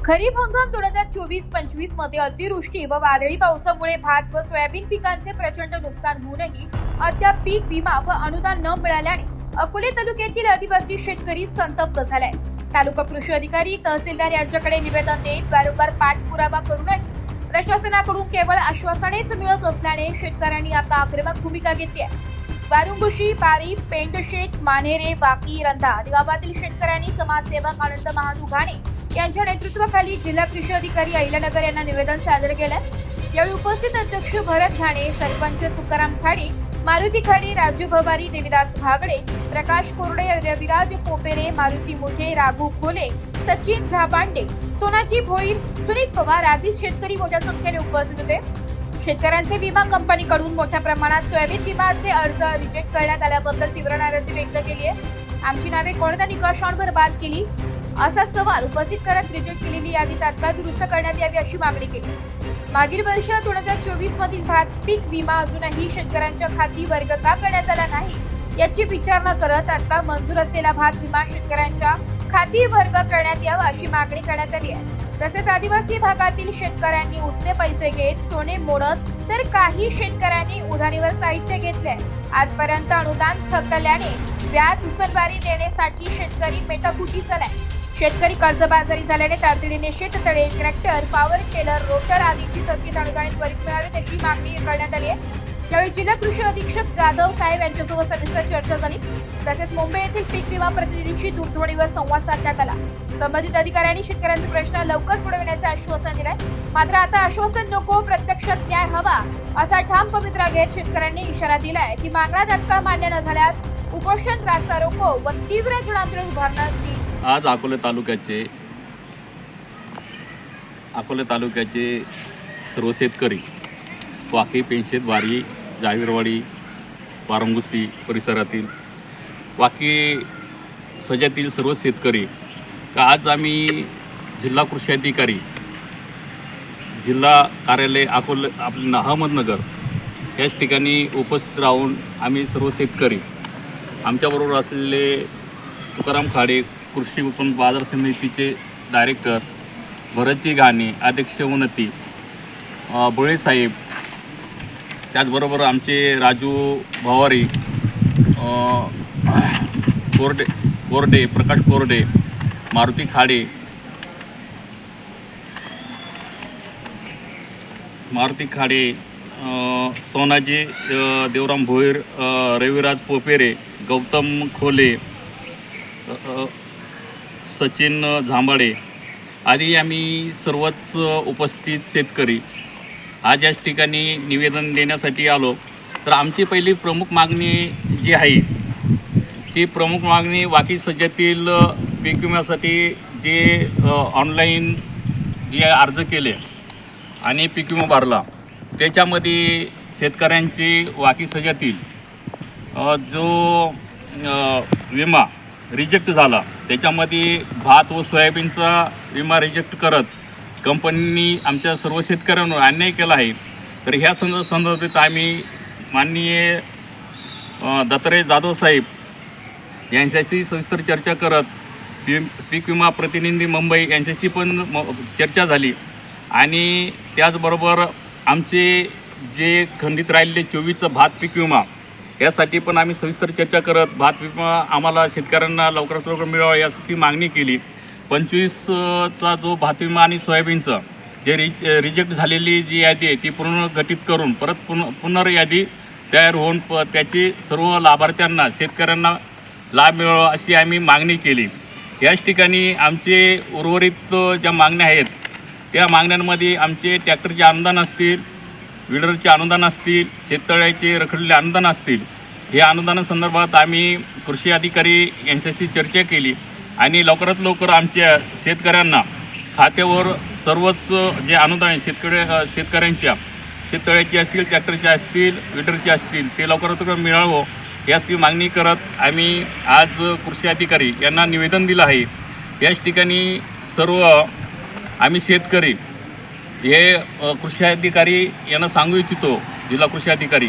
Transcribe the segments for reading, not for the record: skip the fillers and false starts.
खरीप हंगाम 2024-25 मध्ये अतिवृष्टी व वादळी पावसामुळे भात व सोयाबीन पिकांचे प्रचंड नुकसान होऊनही अद्याप पीक विमा व अनुदान न मिळाल्याने अकोले तालुक्यातील आदिवासी शेतकरी संतप्त झालाय। तालुका कृषी अधिकारी तहसीलदार यांच्याकडे निवेदन देत वारंवार पाठपुरावा करूनही प्रशासनाकडून केवळ आश्वासनेच मिळत असल्याने शेतकऱ्यांनी आता आक्रमक भूमिका घेतली आहे। वारुंगुशी, पारी, पेंटशेत, मानेरे, वाकी, रंधा आदी गावातील शेतकऱ्यांनी समाजसेवक आनंद महादुघाणे यांच्या नेतृत्वाखाली जिल्हा कृषी अधिकारी अहिल्यानगर यांना निवेदन सादर केलं। यावेळी उपस्थित अध्यक्ष भरत घाणे, सरपंच तुकाराम खाडे, मारुती खाडे, राजू भवारी, देविदास भागडे, प्रकाश कोरडे, रविराज पोपेरे, मारुती मुठे, राघू खोले, सचिन झाबांडे, सोनाजी भोईर, सुनील पवार आदी शेतकरी मोठ्या संख्येने उपस्थित होते। शेतकऱ्यांचे विमा कंपनीकडून मोठ्या प्रमाणात सोयाबीन विम्याचे अर्ज रिजेक्ट करण्यात आल्याबद्दल तीव्र नाराजी व्यक्त केली आहे। आमची नावे कोणत्या निकषांवर बाद केली असा सवाल उपस्थित करत रिजेक्ट केलेली यादी तात्काळ दुरुस्त करण्यात यावी अशी मागणी केली। मागील वर्ष 2024 मधील भात पीक विमा अजूनही शेतकऱ्यांच्या खाती वर्ग का करण्यात आला नाही याची विचारणा करत तात्काळ मंजूर असलेला भात विमा शेतकऱ्यांच्या खाती वर्ग करण्यात यावा अशी मागणी करण्यात आली आहे। तसेच आदिवासी भागातील शेतकऱ्यांनी उसने पैसे घेत सोने मोडत तर काही शेतकऱ्यांनी उधारीवर साहित्य घेतले। आजपर्यंत अनुदान थकल्याने व्याज उसनवारी देण्यासाठी शेतकरी मेटाकुटी झालाय। शेतकरी कर्जबाजारी झाल्याने तातडीने शेततळे, ट्रॅक्टर, पॉवर टेलर, रोटर आदीची थकीत अनुदानित त्वरित मिळावी तशी मागणी करण्यात आली आहे। यावेळी जिल्हा कृषी अधीक्षक जाधव साहेब यांच्यासोबत सविस्तर चर्चा झाली। तसेच मुंबई येथील पीक विमा प्रतिनिधींशी दूरध्वनीवर संवाद साधण्यात आला। संबंधित अधिकाऱ्यांनी शेतकऱ्यांचे प्रश्न लवकर सोडविण्याचे आश्वासन दिले। मात्र आता आश्वासन नको, प्रत्यक्षात न्याय हवा असा ठाम पवित्रा घेत शेतकऱ्यांनी इशारा दिलाय की मागण्या तात्काळ मान्य न झाल्यास उपोषण, रास्ता रोको व तीव्र जनांदोलन उभारण्यात येईल। आज अकोले तालुक्याचे सर्व शेतकरी वाकी, पेंशेत, वारी, जावीरवाडी, वारुंगुशी परिसरातील वाकी सजातील सर्व शेतकरी आज आम्ही जिल्हा कृषी अधिकारी जिल्हा कार्यालय अकोले आपले अहमदनगर याच ठिकाणी उपस्थित राहून आम्ही सर्व शेतकरी आमच्याबरोबर असलेले तुकाराम खाडे, कृषी उत्पन्न बाजार समितीचे डायरेक्टर, भरतजी घाणे, अध्यक्ष उन्नती, भोळे साहेब, त्याचबरोबर आमचे राजू भवारी, कोरडे, प्रकाश कोरडे, मारुती खाडे, सोनाजी देवराम भोईर, रविराज पोपेरे, गौतम खोले, सचिन झांबाडे आदी आम्ही सर्वच उपस्थित शेतकरी आज याच ठिकाणी निवेदन देण्यासाठी आलो। तर आमची पहिली प्रमुख मागणी जी आहे ती प्रमुख मागणी वाकी सज्जातील पीक विम्यासाठी जे ऑनलाईन जे अर्ज केले आणि पीक विमा भरला त्याच्यामध्ये शेतकऱ्यांची वाकी सज्जातील जो विमा रिजेक्ट झाला त्याच्यामध्ये भात व सोयाबीनचा विमा रिजेक्ट करत कंपनीने आमच्या सर्व शेतकऱ्यांवर अन्याय केला आहे। तर ह्या संदर्भात आम्ही माननीय दत्तात्रय जाधव साहेब यांच्याशी सविस्तर चर्चा करत पीक विमा प्रतिनिधी मुंबई यांच्याशी पण चर्चा झाली आणि त्याचबरोबर आमचे जे खंडित राहिलेले 24चा भात पीक विमा यासाठी पण आम्ही सविस्तर चर्चा करत भात विमा आम्हाला शेतकऱ्यांना लवकरात लवकर मिळावा याची मागणी केली। 25चा जो भात विमा आणि सोयाबीनचा जे रिजेक्ट झालेली जी यादी आहे ती पुनर्गठित करून परत पुनर्यादी तयार होऊन त्याची सर्व लाभार्थ्यांना शेतकऱ्यांना लाभ मिळावा अशी आम्ही मागणी केली। याच ठिकाणी आमचे उर्वरित ज्या मागण्या आहेत त्या मागण्यांमध्ये आमचे ट्रॅक्टरचे अनुदान असतील, विडरचे अनुदान असतील, शेततळ्याचे रखडलेले अनुदान असतील, हे अनुदानासंदर्भात आम्ही कृषी अधिकारी यांच्याशी चर्चा केली आणि लवकरात लवकर आमच्या शेतकऱ्यांना खात्यावर सर्वच जे अनुदान आहे शेतकऱ्यांच्या शेततळ्याची असतील, ट्रॅक्टरचे असतील, विडरचे असतील ते लवकरात लवकर मिळावं याची मागणी करत आम्ही आज कृषी अधिकारी यांना निवेदन दिलं आहे। याच ठिकाणी सर्व आम्ही शेतकरी हे कृषी अधिकारी यांना सांगू इच्छितो, जिल्हा कृषी अधिकारी,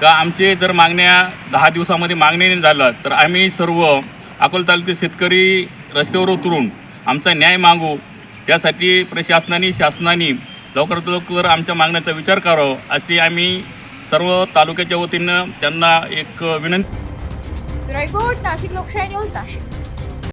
का आमचे जर मागण्या 10 दिवसामध्ये मागणी नाही झालं तर आम्ही सर्व अकोले तालुक्यातील शेतकरी रस्त्यावर उतरून आमचा न्याय मागू त्यासाठी प्रशासनाने शासनाने लवकरात लवकर आमच्या मागण्याचा विचार करावा अशी आम्ही सर्व तालुक्याच्या वतीनं त्यांना एक विनंती. रिपोर्ट नाशिक लोकशाही न्यूज नाशिक.